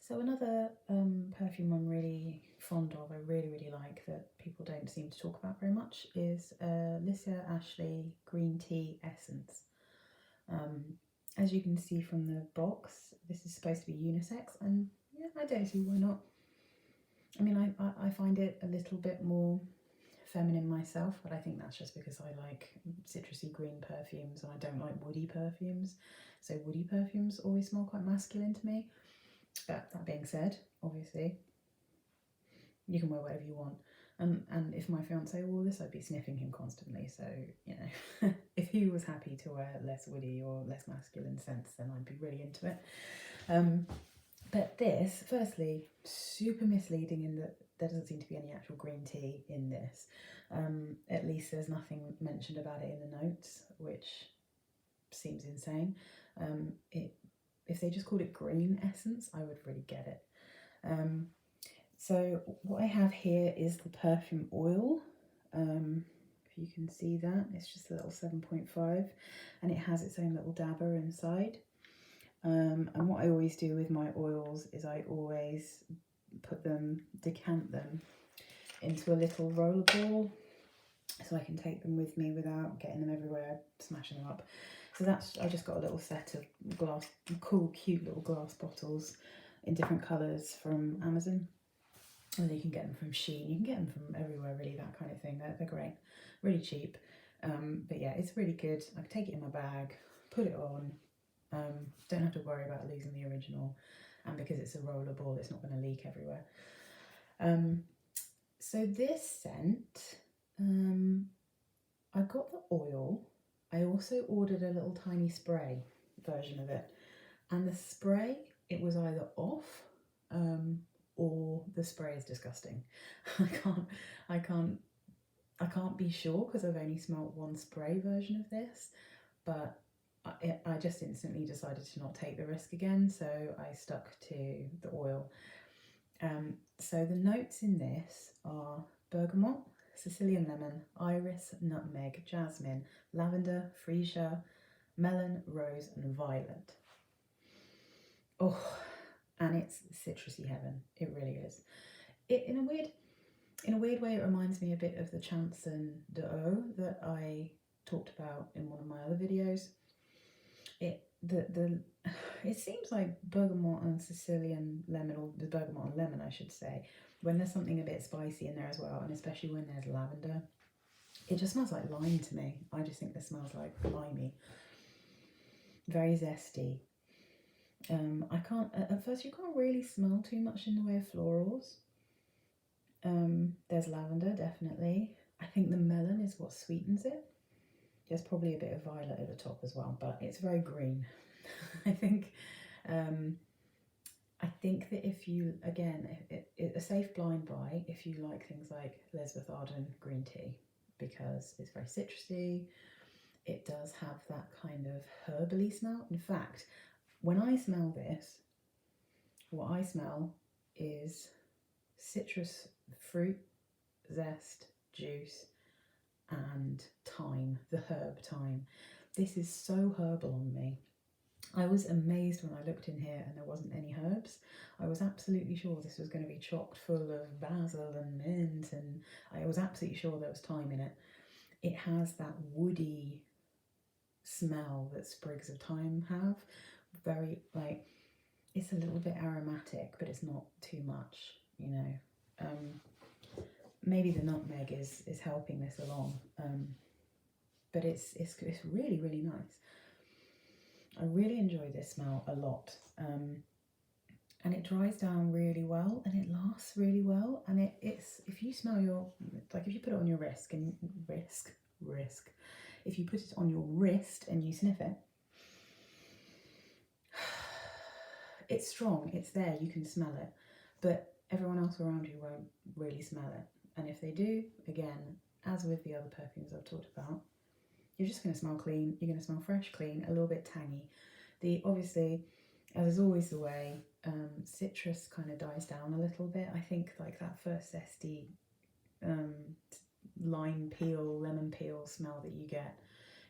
So another perfume I'm really fond of, I really like, that people don't seem to talk about very much, is Alyssa Ashley Green Tea Essence. As you can see from the box, this is supposed to be unisex, and yeah, I don't see why not. I mean, I find it a little bit more feminine myself, but I think that's just because I like citrusy green perfumes and I don't like woody perfumes. So woody perfumes always smell quite masculine to me. But that being said, obviously, you can wear whatever you want. And if my fiance wore this, I'd be sniffing him constantly. So, you know, if he was happy to wear less woody or less masculine scents, then I'd be really into it. But this, firstly, super misleading in that there doesn't seem to be any actual green tea in this. At least there's nothing mentioned about it in the notes, which seems insane. If they just called it green essence, I would really get it. So what I have here is the Perfume Oil. If you can see that, it's just a little 7.5 and it has its own little dabber inside. And what I always do with my oils is I always decant them into a little roller ball so I can take them with me without getting them everywhere, smashing them up. So I just got a little set of cool, cute little glass bottles in different colours from Amazon. And you can get them from Shein, you can get them from everywhere really, that kind of thing. They're great, really cheap. But yeah, it's really good. I can take it in my bag, put it on, don't have to worry about losing the original, and because it's a roller ball, it's not going to leak everywhere. So this scent, I got the oil. I also ordered a little tiny spray version of it, and the spray, it was either off or the spray is disgusting. I can't be sure because I've only smelled one spray version of this, but I just instantly decided to not take the risk again, so I stuck to the oil. So the notes in this are bergamot, Sicilian lemon, iris, nutmeg, jasmine, lavender, freesia, melon, rose and violet. Oh, and it's citrusy heaven. It really is. In a weird way, it reminds me a bit of the Chanson d'Eau that I talked about in one of my other videos. It seems like bergamot and Sicilian lemon, or the bergamot and lemon, I should say, when there's something a bit spicy in there as well, and especially when there's lavender, it just smells like lime to me. I just think this smells like limey. Very zesty. At first you can't really smell too much in the way of florals. There's lavender, definitely. I think the melon is what sweetens it. There's probably a bit of violet at the top as well, but it's very green. I think that if you, again, a safe blind buy if you like things like Elizabeth Arden green tea, because it's very citrusy. It does have that kind of herbally smell. In fact, when I smell this, what I smell is citrus fruit, zest, juice, and thyme, the herb thyme. This is so herbal on me. I was amazed when I looked in here and there wasn't any herbs. I was absolutely sure this was going to be chocked full of basil and mint, and I was absolutely sure there was thyme in it. It has that woody smell that sprigs of thyme have. Very, like, it's a little bit aromatic, but it's not too much, you know. Maybe the nutmeg is helping this along, but it's really, really nice. I really enjoy this smell a lot, and it dries down really well, and it lasts really well. And it's if you smell if you put it on your wrist and if you put it on your wrist and you sniff it, it's strong, it's there, you can smell it, but everyone else around you won't really smell it. And if they do, again, as with the other perfumes I've talked about, you're just going to smell clean, you're going to smell fresh, clean, a little bit tangy. Obviously, as is always the way, citrus kind of dies down a little bit. I think like that first zesty lime peel, lemon peel smell that you get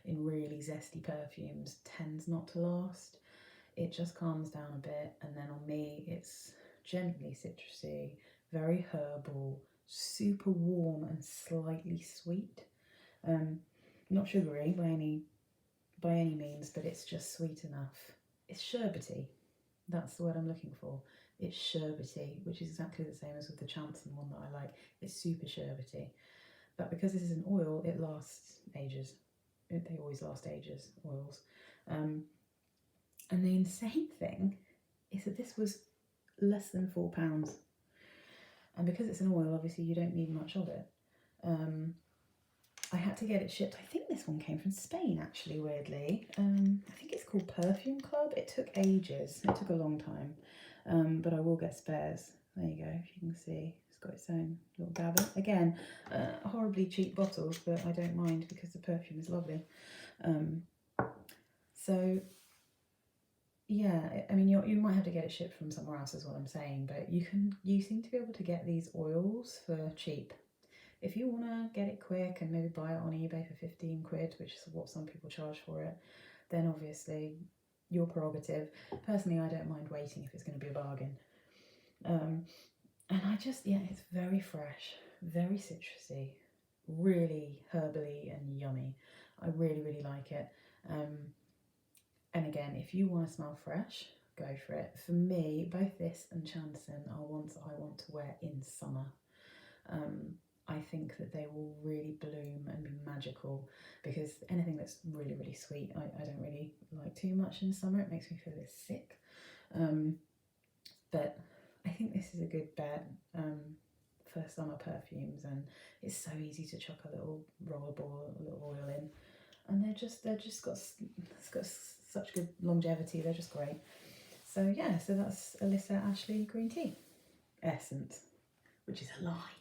in really zesty perfumes tends not to last. It just calms down a bit, and then on me it's gently citrusy, very herbal, super warm and slightly sweet. Not sugary by any means, but it's just sweet enough. It's sherbety. That's the word I'm looking for. It's sherbety, which is exactly the same as with the Chanson one that I like. It's super sherbety. But because this is an oil, it lasts ages. They always last ages, oils. And the insane thing is that this was less than £4. And because it's an oil, obviously you don't need much of it. I had to get it shipped. I think this one came from Spain, actually, weirdly. I think it's called Perfume Club. It took ages. It took a long time. But I will get spares. There you go, if you can see. It's got its own little dabber. Again, horribly cheap bottles, but I don't mind because the perfume is lovely. So, yeah, I mean, you might have to get it shipped from somewhere else is what I'm saying, but you seem to be able to get these oils for cheap. If you want to get it quick and maybe buy it on eBay for 15 quid, which is what some people charge for it, then obviously your prerogative. Personally, I don't mind waiting if it's going to be a bargain. And I just, yeah, it's very fresh, very citrusy, really herbally and yummy. I really, really like it. And again, if you want to smell fresh, go for it. For me, both this and Chanson are ones that I want to wear in summer. I think that they will really bloom and be magical, because anything that's really, really sweet, I don't really like too much in summer. It makes me feel a bit sick. But I think this is a good bet for summer perfumes, and it's so easy to chuck a little rollerball, a little oil in, and it's got such good longevity. They're just great. So yeah, so that's Alyssa Ashley Green Tea Essence, which is a lie.